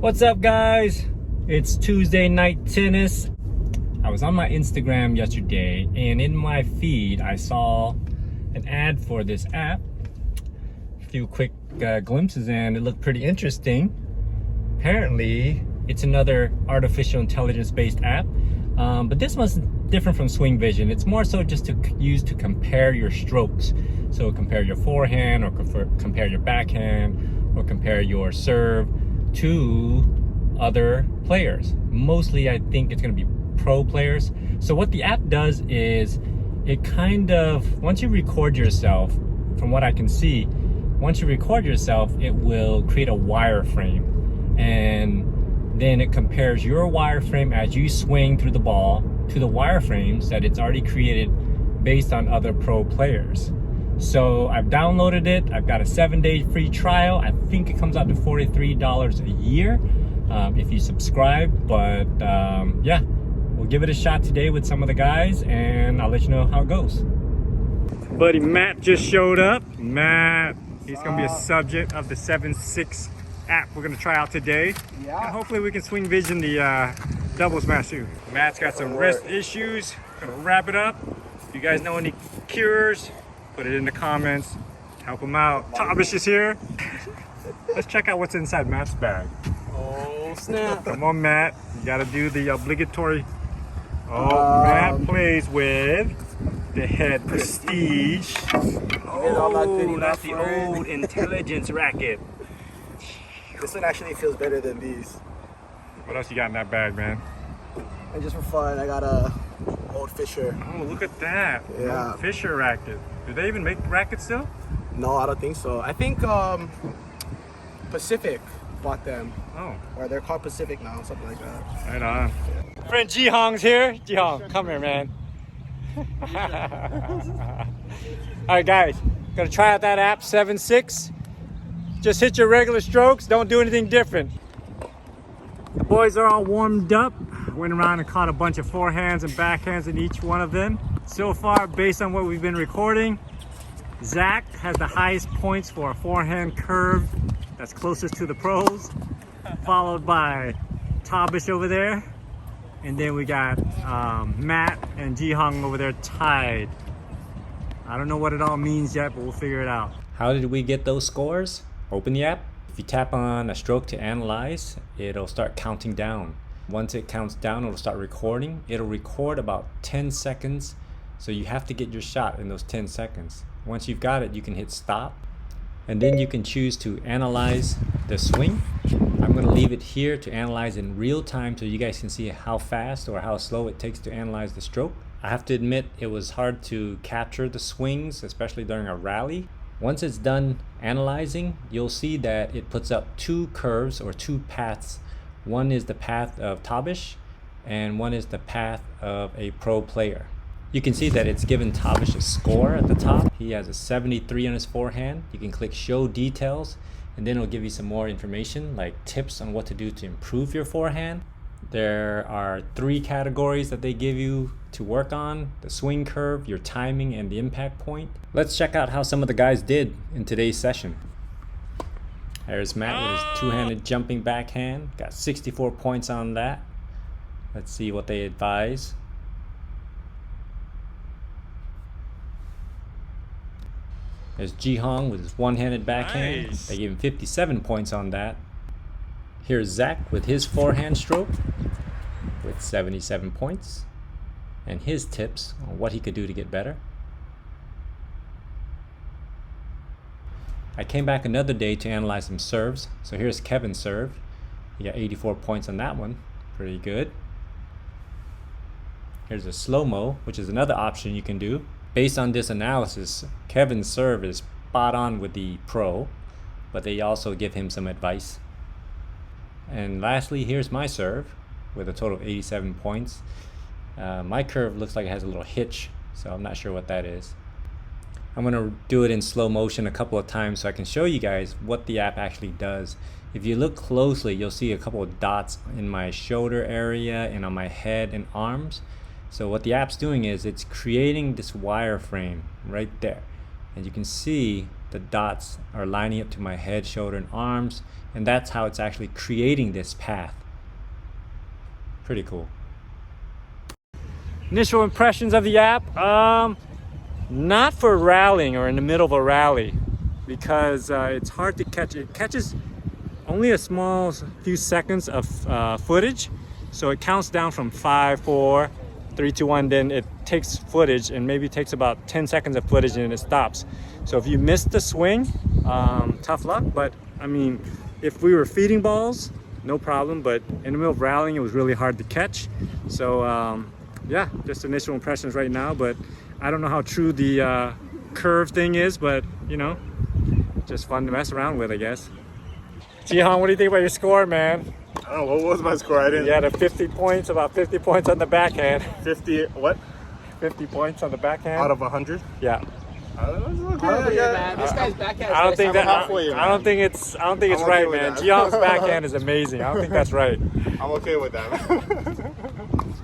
What's up, guys? It's Tuesday night tennis. I was on my Instagram yesterday, and in my feed I saw an ad for this app. A few quick glimpses, and it looked pretty interesting. Apparently it's another artificial intelligence based app, but this one's different from Swing Vision. It's more so just to use to compare your strokes. So compare your forehand, or compare your backhand, or compare your serve to other players. Mostly I think it's going to be pro players. So what the app does is it kind of, once you record yourself, from what I can see, once you record yourself, it will create a wireframe, and then it compares your wireframe as you swing through the ball to the wireframes that it's already created based on other pro players. So I've downloaded it. I've got a 7-day free trial. I think it comes out to $43 a year if you subscribe. But yeah, we'll give it a shot today with some of the guys, and I'll let you know how it goes. Buddy Matt just showed up. Matt, he's gonna be a subject of the 7-6 app we're gonna try out today. Yeah. And hopefully we can Swing Vision the double smash too. Matt's got some wrist issues. Gonna wrap it up. If you guys know any cures, put it in the comments. Help him out. Tabish is here. Let's check out what's inside Matt's bag. Oh snap! Come on, Matt. You gotta do the obligatory. Oh, Matt plays with the Head Prestige. Oh, that's the old intelligence racket. This one actually feels better than these. What else you got in that bag, man? And just for fun, I got a old Fisher. Oh, look at that. Yeah. Old Fisher racket. Do they even make rackets still? No, I don't think so. I think Pacific bought them. Oh. Or they're called Pacific now, something like that. Right on. Friend Jihong's here. Jihong, come here, man. Alright, guys. Gonna try out that app, 7-6. Just hit your regular strokes. Don't do anything different. The boys are all warmed up. Went around and caught a bunch of forehands and backhands in each one of them. So far, based on what we've been recording, Zach has the highest points for a forehand curve that's closest to the pros, followed by Tabish over there, and then we got Matt and Jihong over there tied. I don't know what it all means yet, but we'll figure it out. How did we get those scores? Open the app. If you tap on a stroke to analyze, it'll start counting down. Once it counts down, it'll start recording. It'll record about 10 seconds. So you have to get your shot in those 10 seconds. Once you've got it, you can hit stop. And then you can choose to analyze the swing. I'm gonna leave it here to analyze in real time so you guys can see how fast or how slow it takes to analyze the stroke. I have to admit, it was hard to capture the swings, especially during a rally. Once it's done analyzing, you'll see that it puts up two curves or two paths. One is the path of Tabish, and one is the path of a pro player. You can see that it's given Tabish a score at the top. He has a 73 on his forehand. You can click show details, and then it'll give you some more information like tips on what to do to improve your forehand. There are 3 categories that they give you to work on: the swing curve, your timing, and the impact point. Let's check out how some of the guys did in today's session. There's Matt with his two-handed jumping backhand. Got 64 points on that. Let's see what they advise. There's Jihong with his one-handed backhand. Nice. They gave him 57 points on that. Here's Zach with his forehand stroke with 77 points. And his tips on what he could do to get better. I came back another day to analyze some serves. So here's Kevin's serve. He got 84 points on that one. Pretty good. Here's a slow-mo, which is another option you can do. Based on this analysis, Kevin's serve is spot on with the pro, but they also give him some advice. And lastly, here's my serve with a total of 87 points. My curve looks like it has a little hitch, so I'm not sure what that is. I'm gonna do it in slow motion a couple of times so I can show you guys what the app actually does. If you look closely, you'll see a couple of dots in my shoulder area and on my head and arms. So what the app's doing is it's creating this wireframe right there. and you can see the dots are lining up to my head, shoulder, and arms, and that's how it's actually creating this path. Pretty cool. Initial impressions of the app, not for rallying or in the middle of a rally, because it's hard to catch. It catches only a small few seconds of footage, so it counts down from 5, 4, 3, 2, 1, then it takes footage, and maybe takes about 10 seconds of footage and it stops. So if you missed the swing, tough luck. But I mean, if we were feeding balls, no problem, but in the middle of rallying, it was really hard to catch. So yeah, just initial impressions right now, but I don't know how true the curve thing is, but you know, just fun to mess around with, I guess. Jihong, what do you think about your score, man? I don't know, what was my score? I didn't. You had a 50 points, about 50 points on the backhand. 50, what? 50 points on the backhand. Out of 100? Yeah. This guy's backhand. I don't think that. halfway, I don't think it's. I don't think it's I'm okay right, with man. that. Jihong's backhand is amazing. I don't think that's right. I'm okay with that.